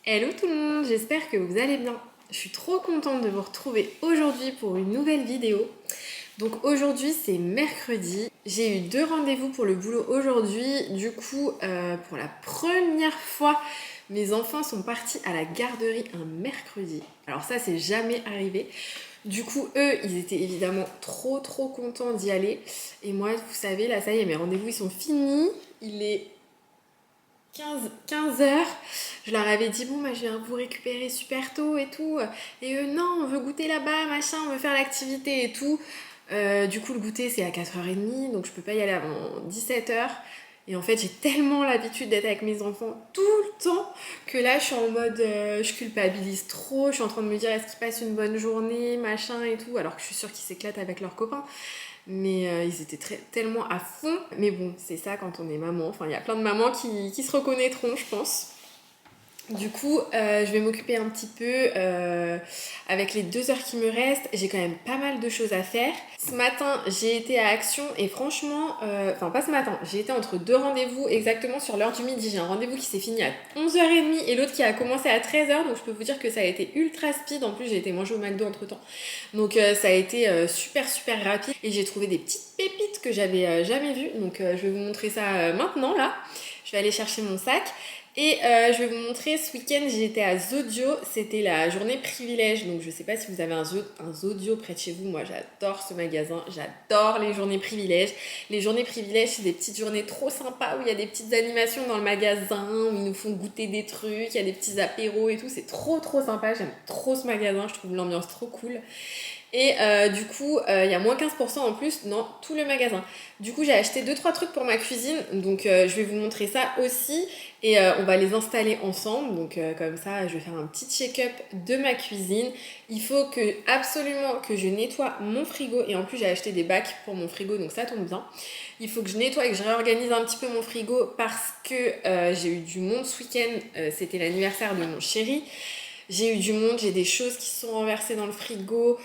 Hello tout le monde, j'espère que vous allez bien. Je suis trop contente de vous retrouver aujourd'hui pour une nouvelle vidéo. Donc aujourd'hui c'est mercredi, j'ai eu 2 rendez-vous pour le boulot aujourd'hui. Du coup, pour la première fois, mes enfants sont partis à la garderie un mercredi. Alors ça c'est jamais arrivé. Du coup, eux, ils étaient évidemment trop contents d'y aller. Et moi, vous savez, là, ça y est, mes rendez-vous, ils sont finis. Il est 15 heures. Je leur avais dit, bon, bah, je viens vous récupérer super tôt et tout. Et eux, non, on veut goûter là-bas, machin, on veut faire l'activité et tout. Du coup, le goûter, c'est à 4h30, donc je peux pas y aller avant 17h. Et en fait, j'ai tellement l'habitude d'être avec mes enfants tout le temps que là, je suis en mode, je culpabilise trop. Je suis en train de me dire, est-ce qu'ils passent une bonne journée, machin et tout, alors que je suis sûre qu'ils s'éclatent avec leurs copains. Mais ils étaient tellement à fond. Mais bon, c'est ça quand on est maman. Enfin, il y a plein de mamans qui se reconnaîtront, je pense. Du coup, je vais m'occuper un petit peu avec les 2 heures qui me restent. J'ai quand même pas mal de choses à faire. Ce matin, j'ai été à Action et franchement, enfin pas ce matin, j'ai été entre 2 rendez-vous exactement sur l'heure du midi. J'ai un rendez-vous qui s'est fini à 11h30 et l'autre qui a commencé à 13h. Donc je peux vous dire que ça a été ultra speed. En plus, j'ai été manger au McDo entre temps. Donc ça a été super rapide et j'ai trouvé des petites pépites que j'avais jamais vues. Donc je vais vous montrer ça maintenant là. Je vais aller chercher mon sac. Et je vais vous montrer, ce week-end j'étais à Zodio, c'était la journée privilège, donc je sais pas si vous avez un Zodio près de chez vous, moi j'adore ce magasin, j'adore les journées privilèges. Les journées privilèges c'est des petites journées trop sympas où il y a des petites animations dans le magasin, où ils nous font goûter des trucs, il y a des petits apéros et tout, c'est trop sympa, j'aime trop ce magasin, je trouve l'ambiance trop cool. Et du coup, il y a moins 15% en plus dans tout le magasin. Du coup, j'ai acheté 2-3 trucs pour ma cuisine. Donc, je vais vous montrer ça aussi. Et on va les installer ensemble. Donc, comme ça, je vais faire un petit check-up de ma cuisine. Il faut absolument que je nettoie mon frigo. Et en plus, j'ai acheté des bacs pour mon frigo. Donc, ça tombe bien. Il faut que je nettoie et que je réorganise un petit peu mon frigo parce que j'ai eu du monde ce week-end. C'était l'anniversaire de mon chéri. J'ai eu du monde, j'ai des choses qui se sont renversées dans le frigo.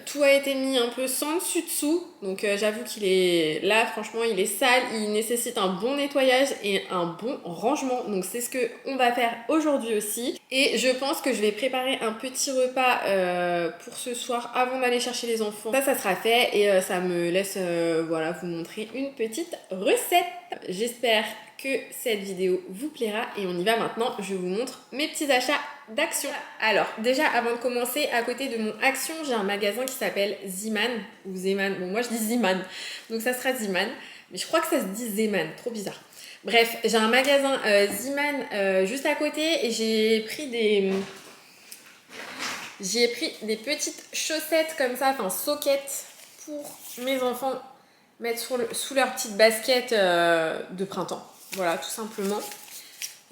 Tout a été mis un peu sans dessus dessous. Donc j'avoue qu'il est là, franchement, il est sale. Il nécessite un bon nettoyage et un bon rangement. Donc c'est ce qu'on va faire aujourd'hui aussi. Et je pense que je vais préparer un petit repas pour ce soir avant d'aller chercher les enfants. Ça sera fait et ça me laisse voilà, vous montrer une petite recette. J'espère que cette vidéo vous plaira et on y va maintenant. Je vous montre mes petits achats d'Action. Alors, déjà, avant de commencer, à côté de mon Action, j'ai un magasin qui s'appelle Ziman ou Zeman. Bon, moi je dis Ziman, donc ça sera Ziman, mais je crois que ça se dit Zeman, trop bizarre. Bref, j'ai un magasin Ziman juste à côté et j'ai pris des petites chaussettes comme ça, enfin soquettes pour mes enfants mettre sous leur petite basket de printemps. Voilà, tout simplement.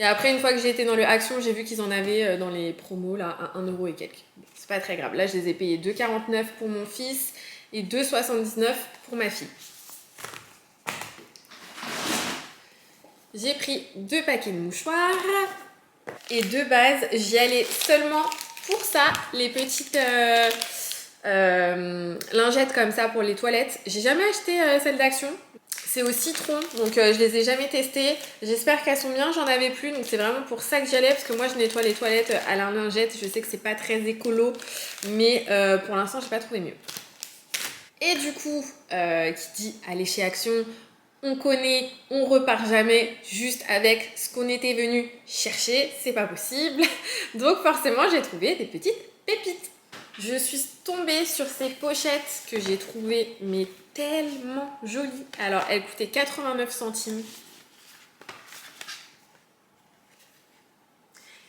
Et après, une fois que j'ai été dans le Action, j'ai vu qu'ils en avaient dans les promos là, à 1€ et quelques. C'est pas très grave. Là, je les ai payés 2,49 pour mon fils et 2,79 pour ma fille. J'ai pris 2 paquets de mouchoirs. Et de base, j'y allais seulement pour ça, les petites lingettes comme ça pour les toilettes. J'ai jamais acheté celles d'Action. C'est au citron, donc je les ai jamais testées. J'espère qu'elles sont bien, j'en avais plus, donc c'est vraiment pour ça que j'y allais, parce que moi je nettoie les toilettes à la lingette. Je sais que c'est pas très écolo, mais pour l'instant j'ai pas trouvé mieux. Et du coup, qui dit aller chez Action, on connaît, on repart jamais juste avec ce qu'on était venu chercher, c'est pas possible. Donc forcément, j'ai trouvé des petites pépites. Je suis tombée sur ces pochettes que j'ai trouvées mais tellement jolies. Alors, elles coûtaient 89 centimes.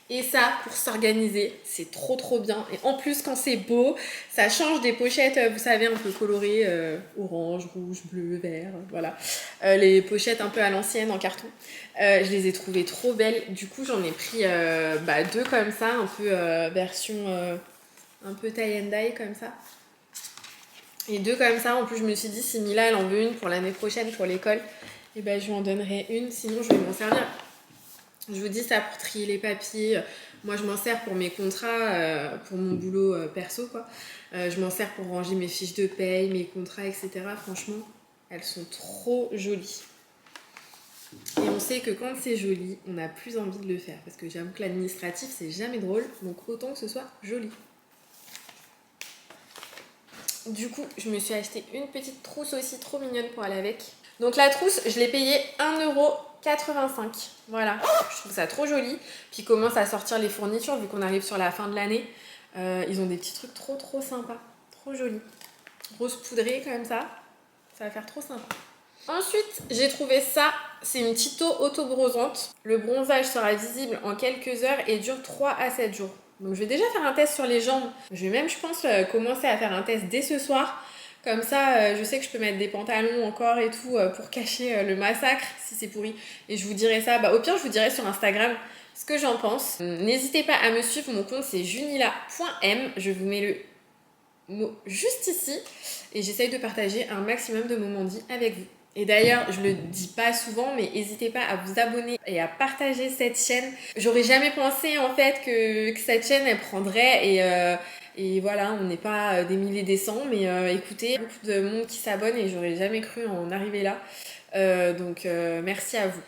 Et ça, pour s'organiser, c'est trop bien. Et en plus, quand c'est beau, ça change des pochettes, vous savez, un peu colorées, orange, rouge, bleu, vert, voilà. Les pochettes un peu à l'ancienne en carton. Je les ai trouvées trop belles. Du coup, j'en ai pris 2 comme ça, un peu version un peu tie and dye comme ça. Et 2 comme ça. En plus, je me suis dit, si Mila, elle en veut une pour l'année prochaine, pour l'école, et ben, je lui en donnerai une. Sinon, je vais m'en servir. Je vous dis ça pour trier les papiers. Moi, je m'en sers pour mes contrats, pour mon boulot perso, quoi. Je m'en sers pour ranger mes fiches de paye, mes contrats, etc. Franchement, elles sont trop jolies. Et on sait que quand c'est joli, on a plus envie de le faire. Parce que j'avoue que l'administratif, c'est jamais drôle. Donc autant que ce soit joli. Du coup, je me suis acheté une petite trousse aussi trop mignonne pour aller avec. Donc la trousse, je l'ai payée 1,85 €. Voilà, je trouve ça trop joli. Puis ils commencent à sortir les fournitures vu qu'on arrive sur la fin de l'année. Ils ont des petits trucs trop sympas, trop jolis. Rose poudrée comme ça va faire trop sympa. Ensuite, j'ai trouvé ça, c'est une petite eau auto-bronzante. Le bronzage sera visible en quelques heures et dure 3 à 7 jours. Donc je vais déjà faire un test sur les jambes. Je vais même, je pense, commencer à faire un test dès ce soir. Comme ça, je sais que je peux mettre des pantalons encore et tout pour cacher le massacre si c'est pourri. Et je vous dirai ça, au pire je vous dirai sur Instagram ce que j'en pense. N'hésitez pas à me suivre, mon compte c'est junila.m. Je vous mets le mot juste ici. Et j'essaye de partager un maximum de moments dits avec vous. Et d'ailleurs, je le dis pas souvent, mais n'hésitez pas à vous abonner et à partager cette chaîne. J'aurais jamais pensé en fait que cette chaîne elle prendrait et voilà, on n'est pas des milliers des cents, mais écoutez, beaucoup de monde qui s'abonne et j'aurais jamais cru en arriver là. Donc merci à vous.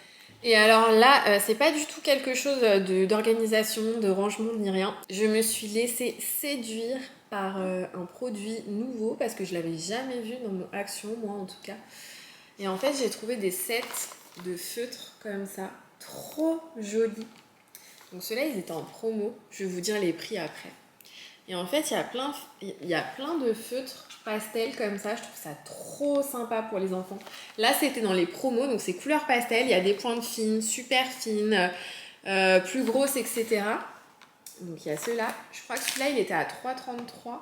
Et alors là, c'est pas du tout quelque chose d'organisation, de rangement ni rien. Je me suis laissée séduire par un produit nouveau parce que je l'avais jamais vu dans mon Action, moi en tout cas. Et en fait, j'ai trouvé des sets de feutres comme ça, trop jolis. Donc ceux-là, ils étaient en promo. Je vais vous dire les prix après. Et en fait, il y a plein de feutres pastel comme ça. Je trouve ça trop sympa pour les enfants. Là, c'était dans les promos, donc c'est couleur pastel. Il y a des pointes fines, super fines, plus grosses, etc. Donc il y a ceux-là. Je crois que celui-là, il était à 3,33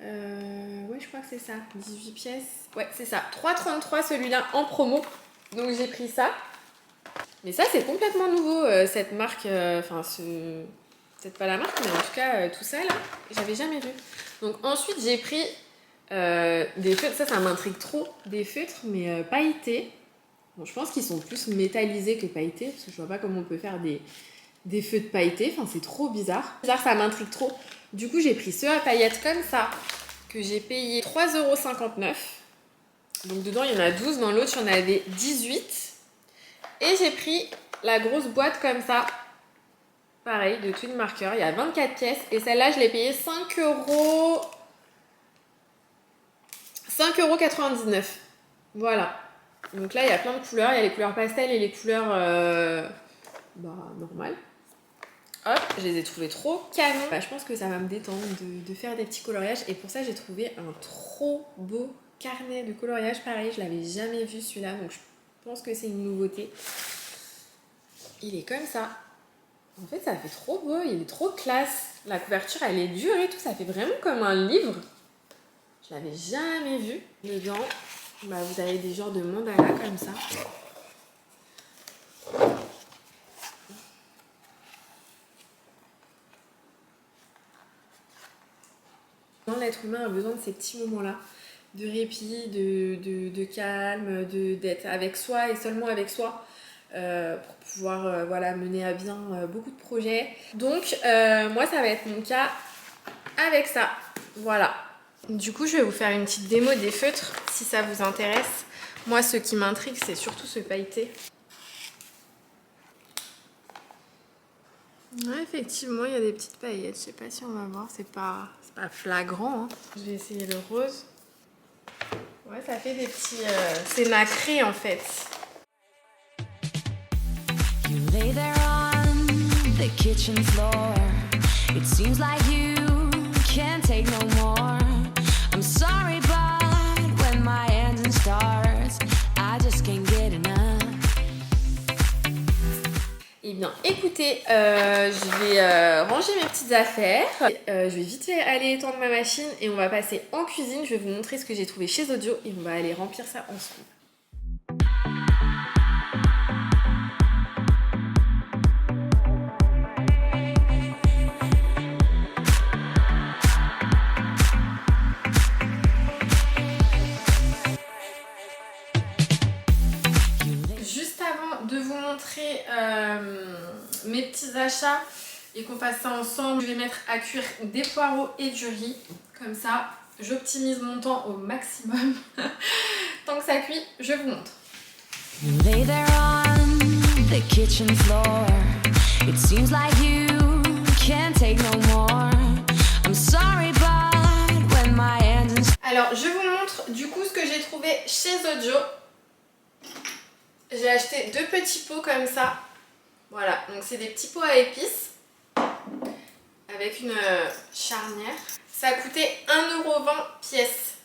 €. Ouais, je crois que c'est ça. 18 pièces. Ouais, c'est ça. 3,33 € celui-là en promo. Donc j'ai pris ça. Mais ça, c'est complètement nouveau, cette marque. Peut-être pas la marque, mais en tout cas, tout ça là, j'avais jamais vu. Donc ensuite, j'ai pris des feutres. Ça m'intrigue trop. Des feutres, mais pailletés. Bon, je pense qu'ils sont plus métallisés que pailletés. Parce que je vois pas comment on peut faire des feutres pailletés. Enfin, c'est trop bizarre. Ça m'intrigue trop. Du coup, j'ai pris ceux à paillettes comme ça, que j'ai payé 3,59 €. Donc dedans, il y en a 12. Dans l'autre, il y en avait 18. Et j'ai pris la grosse boîte comme ça. Pareil, de Twin Marker. Il y a 24 pièces. Et celle-là, je l'ai payée 5,99 €. Voilà. Donc là, il y a plein de couleurs. Il y a les couleurs pastel et les couleurs normales. Hop, je les ai trouvés trop canons. Je pense que ça va me détendre de faire des petits coloriages. Et pour ça, j'ai trouvé un trop beau carnet de coloriage. Pareil, je l'avais jamais vu celui-là. Donc je pense que c'est une nouveauté. Il est comme ça. En fait, ça fait trop beau. Il est trop classe. La couverture, elle est dure et tout. Ça fait vraiment comme un livre. Je l'avais jamais vu. Dedans, vous avez des genres de mandala comme ça. L'être humain a besoin de ces petits moments-là, de répit, de calme, d'être avec soi et seulement avec soi pour pouvoir mener à bien beaucoup de projets. Donc moi, ça va être mon cas avec ça. Voilà. Du coup, je vais vous faire une petite démo des feutres si ça vous intéresse. Moi, ce qui m'intrigue, c'est surtout ce pailleté. Ouais, effectivement, il y a des petites paillettes. Je sais pas si on va voir. C'est pas flagrant. Hein. Je vais essayer le rose. Ouais, ça fait des petits... c'est nacré, en fait. You lay there on the kitchen floor. It seems like you can't take no more. I'm sorry, but when my engine starts, I just can't get enough. Eh bien, écoutez, je vais ranger mes petites affaires. Je vais vite aller étendre ma machine et on va passer en cuisine. Je vais vous montrer ce que j'ai trouvé chez Audio et on va aller remplir ça ensemble. Juste avant de vous montrer mes petits achats et qu'on fasse ça ensemble, je vais mettre à cuire des poireaux et du riz. Comme ça, j'optimise mon temps au maximum. Tant que ça cuit, je vous montre. You lay there on the kitchen floor. It seems like you can't take no more. I'm sorry, but when my hands. Alors, je vous montre du coup ce que j'ai trouvé chez Zojo. J'ai acheté 2 petits pots comme ça. Voilà, donc c'est des petits pots à épices avec une charnière. Ça a coûté 1,20 € pièce.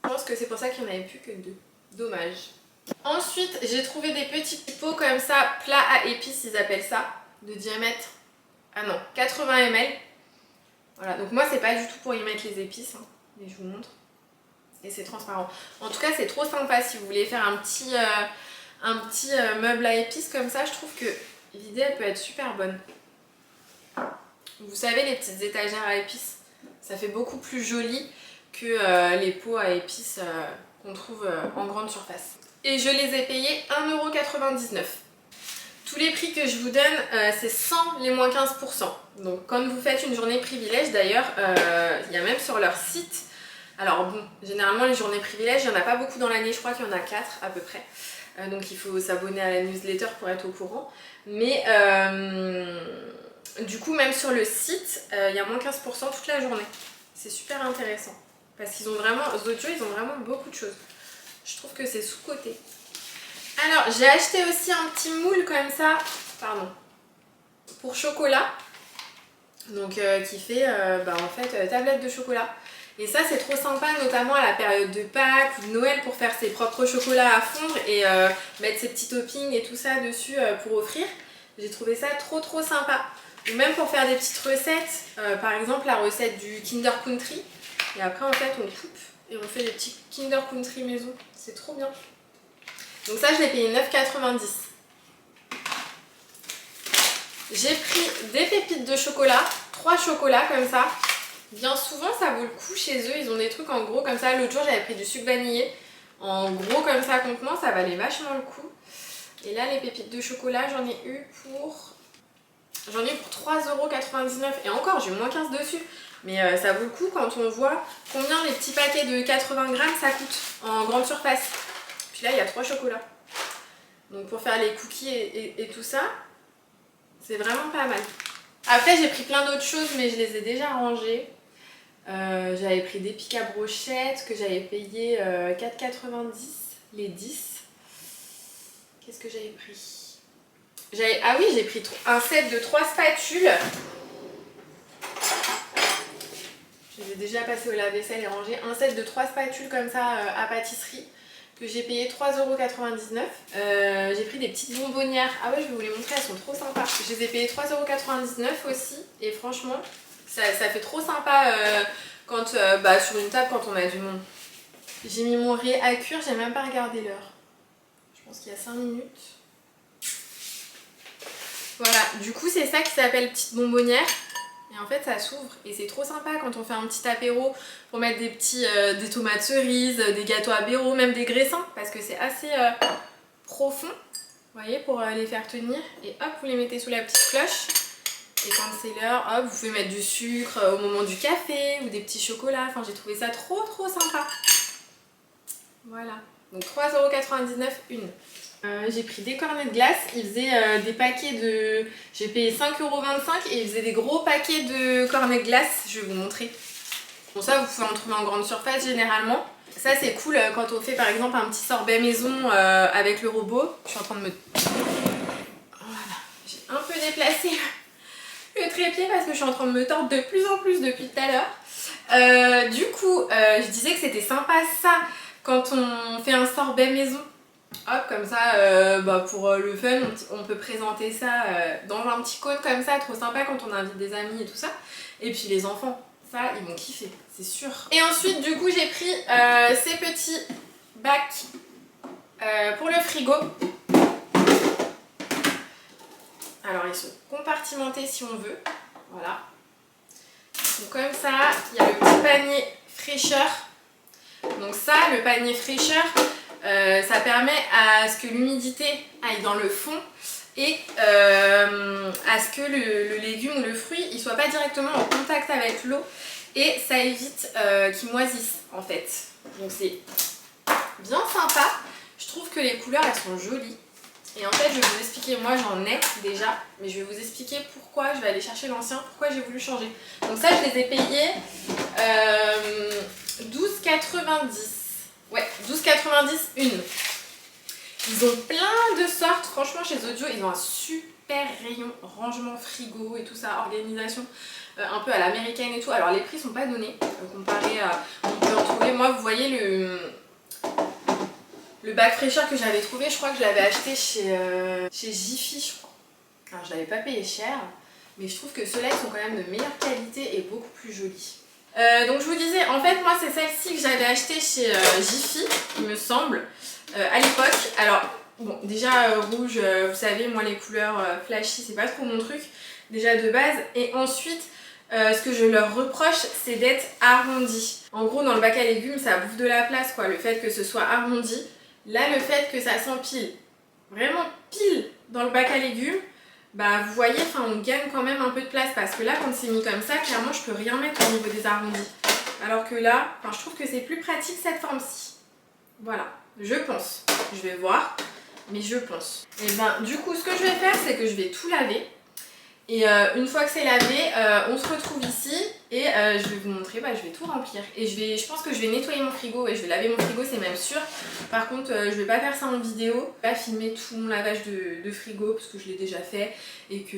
Je pense que c'est pour ça qu'il n'y en avait plus que 2. Dommage. Ensuite, j'ai trouvé des petits pots comme ça, plats à épices, ils appellent ça, de diamètre, 80 ml. Voilà, donc moi c'est pas du tout pour y mettre les épices, hein, mais je vous montre. Et c'est transparent. En tout cas, c'est trop sympa si vous voulez faire un petit meuble à épices comme ça. Je trouve que l'idée elle peut être super bonne. Vous savez, les petites étagères à épices, ça fait beaucoup plus joli que les pots à épices qu'on trouve en grande surface. Et je les ai payés 1,99 €. Tous les prix que je vous donne, c'est sans les moins 15%. Donc quand vous faites une journée privilège, d'ailleurs, il y a même sur leur site. Alors bon, généralement les journées privilèges, il n'y en a pas beaucoup dans l'année, je crois qu'il y en a 4 à peu près. Donc il faut s'abonner à la newsletter pour être au courant. Mais du coup, même sur le site, il y a moins 15% toute la journée. C'est super intéressant. Parce qu'ils ont vraiment, Zojo, ils ont vraiment beaucoup de choses. Je trouve que c'est sous-coté. Alors, j'ai acheté aussi un petit moule comme ça, pour chocolat. Donc, qui fait, en fait, tablette de chocolat. Et ça, c'est trop sympa, notamment à la période de Pâques ou de Noël, pour faire ses propres chocolats à fondre et mettre ses petits toppings et tout ça dessus pour offrir. J'ai trouvé ça trop sympa. Ou même pour faire des petites recettes, par exemple la recette du Kinder Country. Et après, en fait, on coupe et on fait des petits Kinder Country maison. C'est trop bien. Donc ça, je l'ai payé 9,90 €. J'ai pris des pépites de chocolat, 3 chocolats comme ça. Bien souvent, ça vaut le coup chez eux. Ils ont des trucs en gros comme ça. L'autre jour, j'avais pris du sucre vanillé. En gros comme ça contenant, ça valait vachement le coup. Et là, les pépites de chocolat, j'en ai eu pour 3,99 €. Et encore, j'ai eu moins 15 dessus. Mais ça vaut le coup quand on voit combien les petits paquets de 80 grammes ça coûte en grande surface. Puis là, il y a 3 chocolats. Donc pour faire les cookies et tout ça, c'est vraiment pas mal. Après, j'ai pris plein d'autres choses, mais je les ai déjà rangées. J'avais pris des pics à brochettes que j'avais payé 4,90 € les 10. Qu'est-ce que j'avais pris? Ah oui, j'ai pris un set de 3 spatules. Je les ai déjà passées au lave-vaisselle et rangées. Un set de 3 spatules comme ça à pâtisserie que j'ai payé 3,99 €. J'ai pris des petites bonbonnières. Ah ouais, je vais vous les montrer, elles sont trop sympas. Je les ai payées 3,99 € aussi. Et franchement, ça fait trop sympa quand, sur une table quand on a du monde. J'ai mis mon riz à cuire, j'ai même pas regardé l'heure. Je pense qu'il y a 5 minutes. Voilà, du coup c'est ça qui s'appelle petite bonbonnière. Et en fait ça s'ouvre et c'est trop sympa quand on fait un petit apéro pour mettre des tomates cerises, des gâteaux apéro, même des graissins parce que c'est assez profond, vous voyez, pour les faire tenir. Et hop, vous les mettez sous la petite cloche. Et quand c'est l'heure, hop, vous pouvez mettre du sucre au moment du café ou des petits chocolats. Enfin, j'ai trouvé ça trop sympa. Voilà, donc 3,99 € une. J'ai pris des cornets de glace, ils faisaient des paquets de... J'ai payé 5,25 € et ils faisaient des gros paquets de cornets de glace, je vais vous montrer. Bon, ça vous pouvez en trouver en grande surface généralement. Ça c'est cool quand on fait par exemple un petit sorbet maison avec le robot. Je suis en train de me... Voilà, j'ai un peu déplacé le trépied parce que je suis en train de me tordre de plus en plus depuis tout à l'heure. Du coup, je disais que c'était sympa ça quand on fait un sorbet maison. Hop, comme ça, pour le fun, on peut présenter ça dans un petit cône comme ça, trop sympa quand on invite des amis et tout ça. Et puis les enfants, ça, ils vont kiffer, c'est sûr. Et ensuite, du coup, j'ai pris ces petits bacs pour le frigo. Alors, ils sont compartimentés si on veut, voilà. Donc comme ça, il y a le petit panier fraîcheur. Donc ça, le panier fraîcheur, ça permet à ce que l'humidité aille dans le fond et à ce que le légume ou le fruit il soit pas directement en contact avec l'eau et ça évite qu'il moisisse en fait. Donc c'est bien sympa. Je trouve que les couleurs elles sont jolies. Et en fait je vais vous expliquer, moi j'en ai déjà, mais je vais vous expliquer pourquoi je vais aller chercher l'ancien, pourquoi j'ai voulu changer. Donc ça je les ai payés 12,90. Ouais, 12,90 une. Ils ont plein de sortes, franchement chez Zodio ils ont un super rayon rangement frigo et tout ça, organisation un peu à l'américaine et tout. Alors les prix sont pas donnés comparé à, on peut en trouver, moi vous voyez le bac fraîcheur que j'avais trouvé, je crois que je l'avais acheté chez Jiffy je crois. Alors je l'avais pas payé cher, mais je trouve que ceux-là ils sont quand même de meilleure qualité et beaucoup plus jolis. Donc je vous disais, en fait moi c'est celle-ci que j'avais acheté chez Jiffy, il me semble, à l'époque. Alors bon, déjà rouge, vous savez, moi les couleurs flashy c'est pas trop mon truc, déjà de base. Et ensuite, ce que je leur reproche c'est d'être arrondi. En gros dans le bac à légumes ça bouffe de la place quoi, le fait que ce soit arrondi. Là le fait que ça s'empile vraiment pile dans le bac à légumes, bah vous voyez, on gagne quand même un peu de place parce que là quand c'est mis comme ça, clairement je peux rien mettre au niveau des arrondis. Alors que là, je trouve que c'est plus pratique cette forme-ci. Voilà, je pense. Je vais voir, mais je pense. Et ben du coup ce que je vais faire c'est que je vais tout laver. Et une fois que c'est lavé, on se retrouve ici et je vais vous montrer, je vais tout remplir. Et je pense que je vais nettoyer mon frigo et je vais laver mon frigo, c'est même sûr. Par contre, je vais pas faire ça en vidéo, pas filmer tout mon lavage de frigo parce que je l'ai déjà fait et que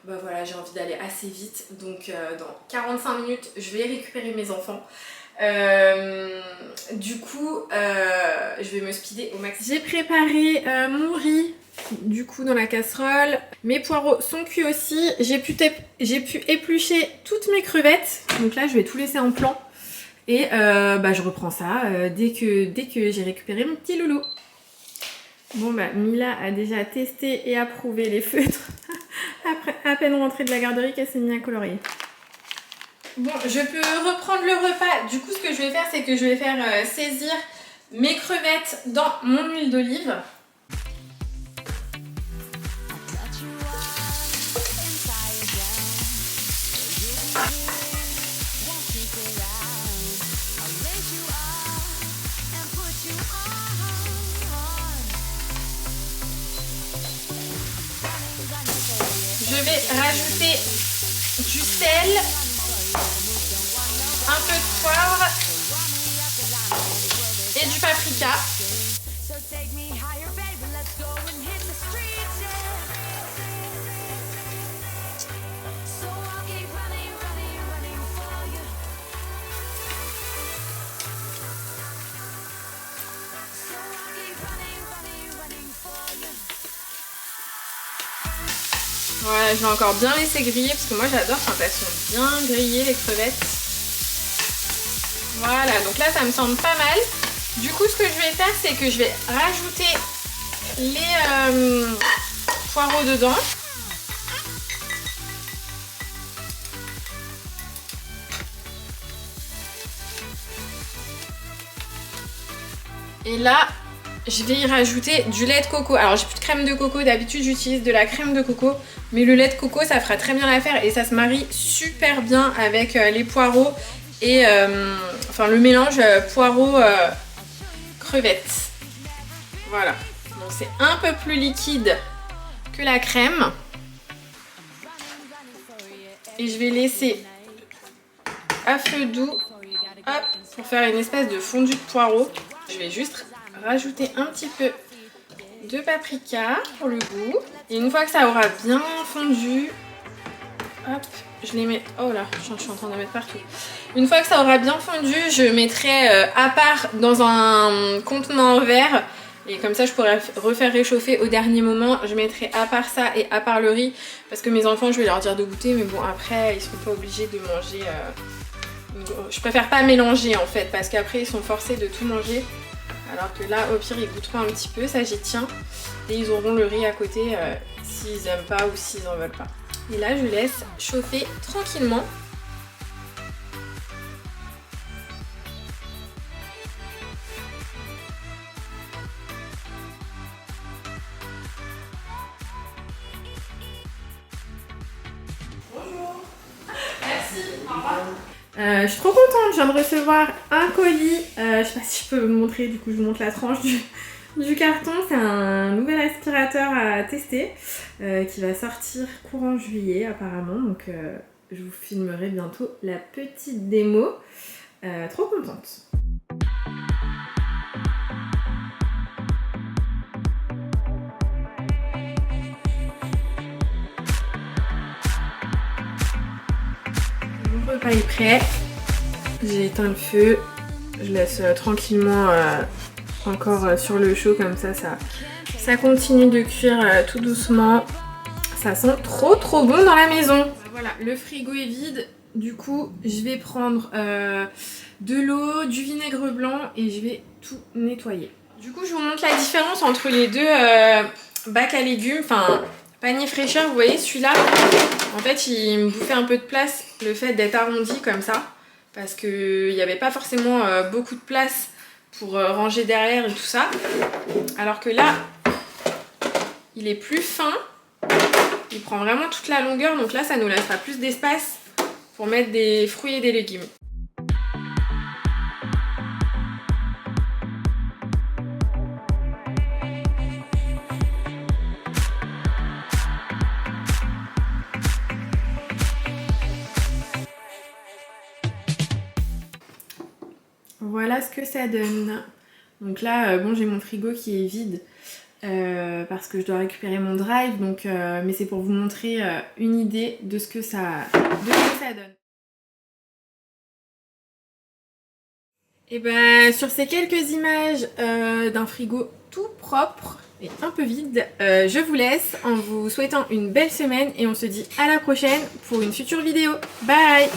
voilà, j'ai envie d'aller assez vite. Donc dans 45 minutes, je vais récupérer mes enfants. Du coup, je vais me speeder au max. J'ai préparé mon riz. Du coup dans la casserole, mes poireaux sont cuits aussi, j'ai pu éplucher toutes mes crevettes, donc là je vais tout laisser en plan et je reprends ça dès que j'ai récupéré mon petit loulou. Bon Mila a déjà testé et approuvé les feutres après à peine rentrée de la garderie qu'elle s'est mise à colorier. Bon, je peux reprendre le repas. Du coup ce que je vais faire c'est que je vais faire saisir mes crevettes dans mon huile d'olive. Je vais rajouter du sel, un peu de poivre et du paprika. Voilà, je vais encore bien laisser griller parce que moi j'adore quand elles sont bien grillées les crevettes. Voilà, donc là ça me semble pas mal. Du coup ce que je vais faire c'est que je vais rajouter les poireaux dedans. Et là je vais y rajouter du lait de coco. Alors j'ai plus de crème de coco, d'habitude j'utilise de la crème de coco, mais le lait de coco ça fera très bien l'affaire et ça se marie super bien avec les poireaux et le mélange poireaux crevettes. Voilà, donc c'est un peu plus liquide que la crème et je vais laisser à feu doux pour faire une espèce de fondu de poireaux. Je vais juste rajouter un petit peu de paprika pour le goût. Et une fois que ça aura bien fondu, hop, je les mets... Oh là, je suis en train de mettre partout. Une fois que ça aura bien fondu, je mettrai à part dans un contenant en verre. Et comme ça, je pourrais refaire réchauffer au dernier moment. Je mettrai à part ça et à part le riz. Parce que mes enfants, je vais leur dire de goûter. Mais bon, après, ils seront pas obligés de manger... Je préfère pas mélanger en fait. Parce qu'après, ils sont forcés de tout manger. Alors que là, au pire, ils goûteront un petit peu, ça j'y tiens. Et ils auront le riz à côté s'ils aiment pas ou s'ils en veulent pas. Et là, je laisse chauffer tranquillement. Bonjour. Merci. Au revoir. Je suis trop contente, je viens de recevoir un colis, je sais pas si je peux vous montrer, du coup je vous montre la tranche du carton, c'est un nouvel aspirateur à tester qui va sortir courant juillet apparemment, donc je vous filmerai bientôt la petite démo. Trop contente. Mon repas est prêt, j'ai éteint le feu, je laisse tranquillement encore sur le chaud comme ça continue de cuire tout doucement. Ça sent trop bon dans la maison. Voilà, le frigo est vide, du coup je vais prendre de l'eau, du vinaigre blanc et je vais tout nettoyer. Du coup je vous montre la différence entre les deux bacs à légumes, enfin panier fraîcheur, vous voyez celui-là, en fait il me bouffait un peu de place le fait d'être arrondi comme ça, parce qu'il n'y avait pas forcément beaucoup de place pour ranger derrière et tout ça, alors que là il est plus fin, il prend vraiment toute la longueur, donc là ça nous laissera plus d'espace pour mettre des fruits et des légumes. Voilà ce que ça donne. Donc là, bon, j'ai mon frigo qui est vide parce que je dois récupérer mon drive, donc, mais c'est pour vous montrer une idée de ce que ça donne. Et ben sur ces quelques images d'un frigo tout propre et un peu vide, je vous laisse en vous souhaitant une belle semaine et on se dit à la prochaine pour une future vidéo. Bye!